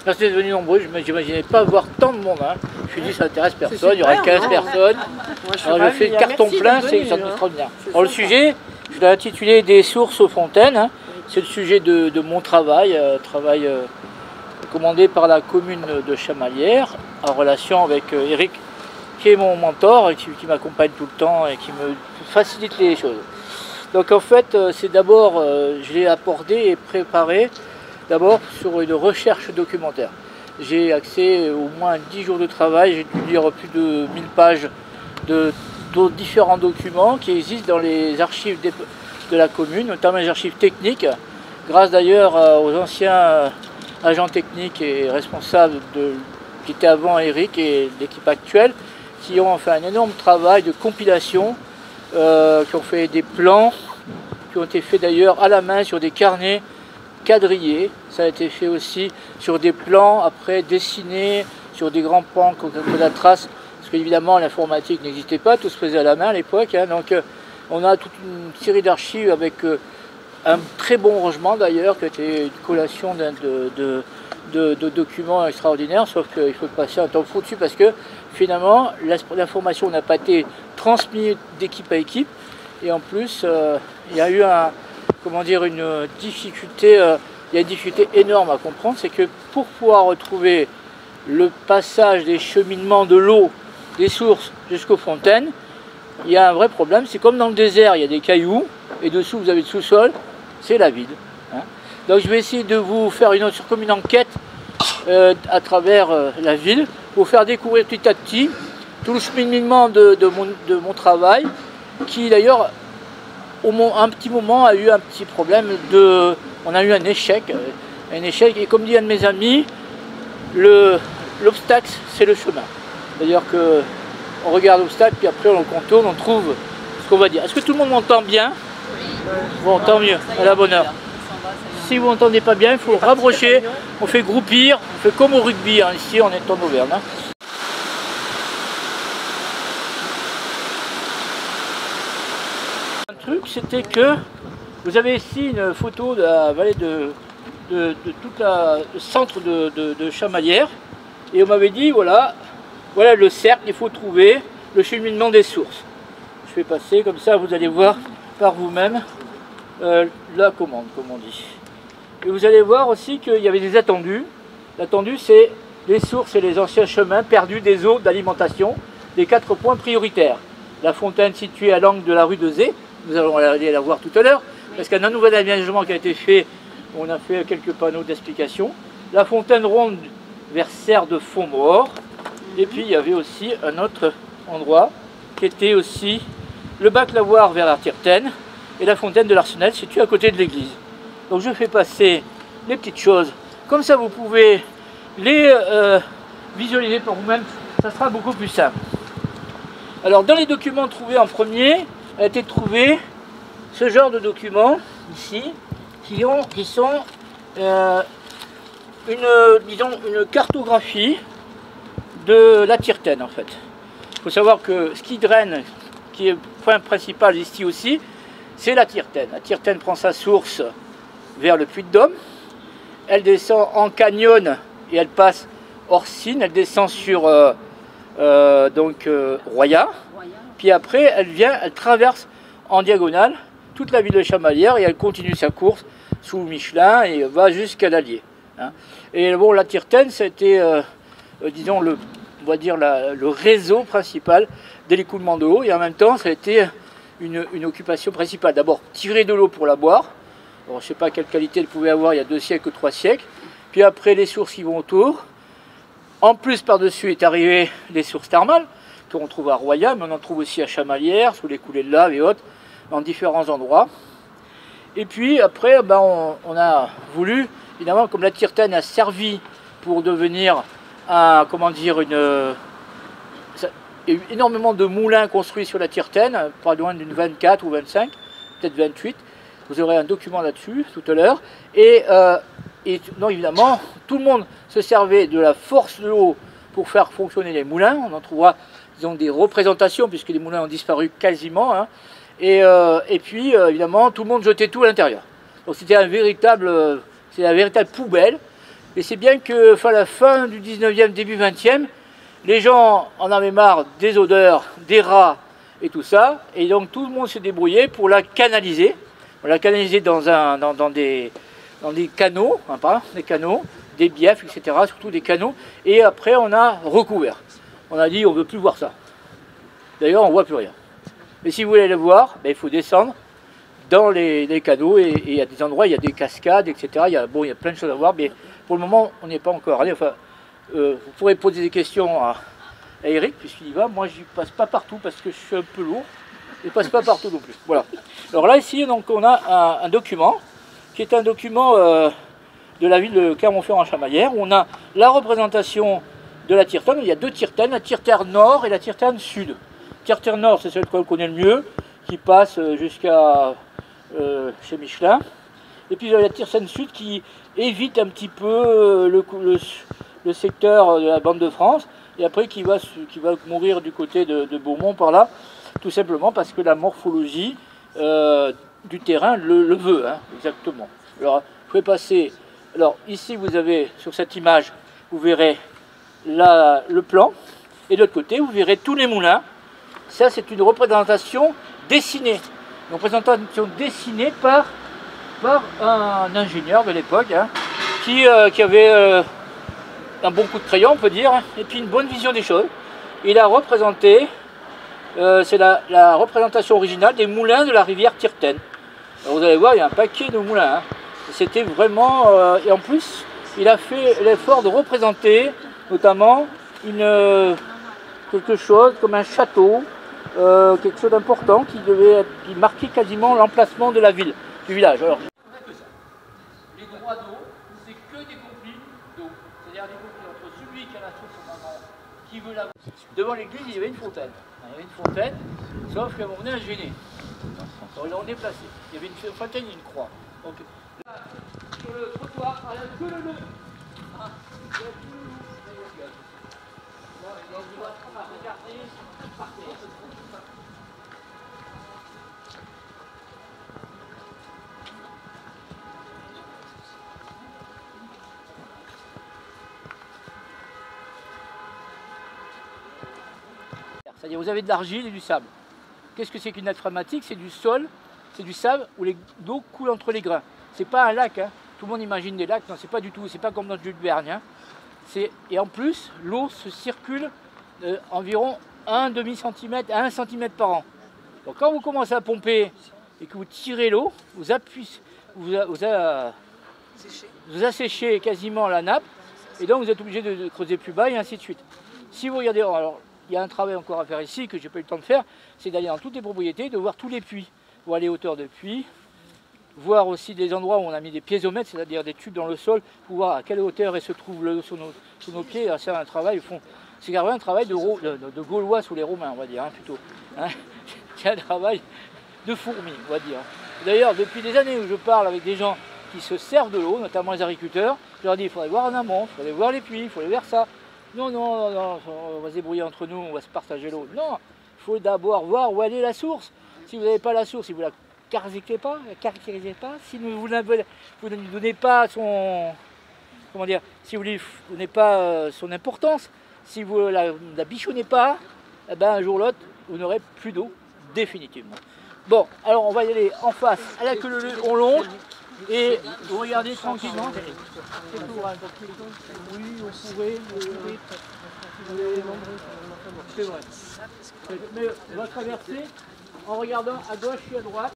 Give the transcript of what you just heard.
Merci d'être venus nombreux, je n'imaginais pas voir tant de monde. Hein. Je me suis dit ça n'intéresse personne, il y aura 15 personnes. Alors, je fais le carton plein, c'est extraordinaire. Alors le sujet, je l'ai intitulé Des sources aux fontaines. Hein. C'est le sujet de mon travail, commandé par la commune de Chamalières, en relation avec Eric, qui est mon mentor, et qui m'accompagne tout le temps et qui me facilite les choses. Donc en fait, c'est d'abord, je l'ai abordé et préparé d'abord sur une recherche documentaire. J'ai accès au moins 10 jours de travail, j'ai dû lire plus de 1000 pages de différents documents qui existent dans les archives de la commune, notamment les archives techniques, grâce d'ailleurs aux anciens agents techniques et responsables qui étaient avant Eric et l'équipe actuelle, qui ont fait un énorme travail de compilation, qui ont fait des plans, qui ont été faits d'ailleurs à la main sur des carnets quadrillés. Ça a été fait aussi sur des plans après dessinés sur des grands pans comme la trace, parce qu'évidemment l'informatique n'existait pas, tout se faisait à la main à l'époque. Hein, donc on a toute une série d'archives avec un très bon rangement d'ailleurs, qui a été une collation de documents extraordinaires, sauf qu'il faut passer un temps fou dessus parce que finalement l'information n'a pas été transmise d'équipe à équipe, et en plus il y a eu une difficulté, il y a une difficulté énorme à comprendre, c'est que pour pouvoir retrouver le passage des cheminements de l'eau des sources jusqu'aux fontaines, il y a un vrai problème. C'est comme dans le désert, il y a des cailloux et dessous vous avez le sous-sol, c'est la vide. Hein. Donc je vais essayer de vous faire comme une enquête à travers la ville pour faire découvrir petit à petit tout le cheminement de mon travail, qui d'ailleurs un petit moment a eu un petit problème on a eu un échec, et comme dit un de mes amis, l'obstacle c'est le chemin. C'est-à-dire qu'on regarde l'obstacle, puis après on le contourne, on trouve ce qu'on va dire. Est-ce que tout le monde m'entend bien? Bon, tant mieux, à la bonne heure. Si vous n'entendez pas bien, il faut rapprocher, on fait groupir, on fait comme au rugby, hein. Ici on est en Auvergne. Hein. Un truc, c'était que vous avez ici une photo de la vallée de tout le centre de Chamalières, et on m'avait dit voilà le cercle, il faut trouver le cheminement des sources. Je vais passer comme ça, vous allez voir par vous-même la commande, comme on dit. Et vous allez voir aussi qu'il y avait des attendus. L'attendu, c'est les sources et les anciens chemins perdus des eaux d'alimentation des 4 points prioritaires. La fontaine située à l'angle de la rue de Zé, nous allons aller la voir tout à l'heure, parce qu'il y a un nouvel aménagement qui a été fait, on a fait quelques panneaux d'explication. La fontaine ronde vers Serre de Fontmort, et puis il y avait aussi un autre endroit qui était aussi le bac lavoir vers la Tirtaine et la fontaine de l'Arsenal située à côté de l'église. Donc je fais passer les petites choses, comme ça vous pouvez les visualiser par vous-même, ça sera beaucoup plus simple. Alors dans les documents trouvés en premier, a été trouvé ce genre de documents ici, qui sont une cartographie de la Tirtaine en fait. Il faut savoir que ce qui draine, qui est le point principal ici aussi, c'est la Tirtaine. La Tirtaine prend sa source vers le Puy-de-Dôme, elle descend en canyon et elle passe Orsine, elle descend sur Roya, puis après elle traverse en diagonale toute la ville de Chamalières et elle continue sa course sous Michelin et va jusqu'à l'Allier. Hein. Et bon, la Tirtaine, c'était, disons, on va dire le réseau principal de l'écoulement de l'eau, et en même temps, ça a été une occupation principale. D'abord, tirer de l'eau pour la boire. Bon, je ne sais pas quelle qualité elle pouvait avoir il y a 2 siècles ou 3 siècles. Puis après, les sources qui vont autour. En plus, par-dessus est arrivé les sources thermales, qu'on trouve à Roya, mais on en trouve aussi à Chamalières, sous les coulées de lave et autres, dans différents endroits. Et puis après, on a voulu, évidemment, comme la Tirtaine a servi pour devenir il y a eu énormément de moulins construits sur la Tirtaine, pas loin d'une 24 ou 25, peut-être 28. Vous aurez un document là-dessus tout à l'heure. Et donc évidemment, tout le monde se servait de la force de l'eau pour faire fonctionner les moulins. On en trouvera, disons, des représentations, puisque les moulins ont disparu quasiment. Hein. Et puis, évidemment, tout le monde jetait tout à l'intérieur. Donc c'était la véritable poubelle. Et c'est bien que à la fin du 19e, début 20e, les gens en avaient marre des odeurs, des rats et tout ça. Et donc tout le monde s'est débrouillé pour la canaliser. On l'a canalisée dans des canaux, hein, pas des canaux, des biefs, etc. Surtout des canaux. Et après on a recouvert. On a dit on ne veut plus voir ça. D'ailleurs on ne voit plus rien. Mais si vous voulez le voir, ben, il faut descendre dans les canaux. Et il y a des endroits, il y a des cascades, etc. Il y a plein de choses à voir. Mais pour le moment on n'y est pas encore allé. Enfin, vous pourrez poser des questions à Eric, puisqu'il y va. Moi, je n'y passe pas partout parce que je suis un peu lourd. Je ne passe pas partout non plus. Voilà. Alors là, ici, donc, on a un document qui est un document de la ville de Clermont-Ferrand-Chamalières où on a la représentation de la tire-terne. Il y a deux tire-ternes, la tire-terne nord et la tire-terne sud. La tire-terne nord, c'est celle qu'on connaît le mieux, qui passe jusqu'à chez Michelin. Et puis la tire-terne sud qui évite un petit peu le secteur de la Bande de France, et après qui va mourir du côté de Beaumont par là, tout simplement parce que la morphologie du terrain le veut, hein, exactement. Alors, je vais passer. Alors, ici, vous avez, sur cette image, vous verrez le plan, et de l'autre côté, vous verrez tous les moulins. Ça, c'est une représentation dessinée. Une représentation dessinée par un ingénieur de l'époque, hein, qui avait un bon coup de crayon, on peut dire, et puis une bonne vision des choses. Il a représenté, c'est la représentation originale des moulins de la rivière Tirtaine. Alors vous allez voir, il y a un paquet de moulins. Hein. C'était vraiment... et en plus, il a fait l'effort de représenter, notamment, quelque chose comme un château, quelque chose d'important qui marquait quasiment l'emplacement de la ville, du village. Alors, les droits d'eau, c'est que des conflits d'eau. C'est-à-dire des conflits entre celui qui a la source au moment qui veut la... Devant l'église, il y avait une fontaine. Il y avait une fontaine, sauf qu'à un moment donné, elle gênait. Alors, ils l'ont déplacé. Il y avait une fontaine et une croix. Donc, là, sur le trottoir, elle a que le long. Hein, il y a tout le long. Donc, il va regarder par terre. C'est-à-dire vous avez de l'argile et du sable. Qu'est-ce que c'est qu'une nappe phréatique? C'est du sol, c'est du sable où l'eau coule entre les grains. C'est pas un lac, hein. Tout le monde imagine des lacs, non c'est pas du tout, c'est pas comme dans le Jules Verne. Hein. Et en plus, l'eau se circule environ 1 demi-centimètre à 1 cm par an. Donc quand vous commencez à pomper et que vous tirez l'eau, vous asséchez quasiment la nappe et donc vous êtes obligé de creuser plus bas et ainsi de suite. Si vous regardez, alors il y a un travail encore à faire ici que j'ai pas eu le temps de faire, c'est d'aller dans toutes les propriétés, de voir tous les puits, voir les hauteurs de puits, voir aussi des endroits où on a mis des piézomètres, c'est-à-dire des tubes dans le sol, pour voir à quelle hauteur se trouve l'eau sous nos pieds. C'est un travail, c'est un travail de Gaulois sous les Romains, on va dire, hein, plutôt. Hein. C'est un travail de fourmi, on va dire. D'ailleurs, depuis des années où je parle avec des gens qui se servent de l'eau, notamment les agriculteurs, je leur dis il faudrait voir en amont, il faudrait voir les puits, il faudrait voir ça. Non, on va se débrouiller entre nous, on va se partager l'eau. Non, il faut d'abord voir où elle est la source. Si vous n'avez pas la source, si vous ne la caractérisez pas, si vous ne lui donnez pas son... Comment dire? Si vous ne lui donnez pas son importance, si vous ne la bichonnez pas, eh ben, un jour ou l'autre, vous n'aurez plus d'eau, définitivement. Bon, alors on va y aller en face, à la queue leu, on longe, et vous regardez tranquillement. C'est tout, hein, oui, on pourrait. C'est vrai. Mais on va traverser en regardant à gauche et à droite.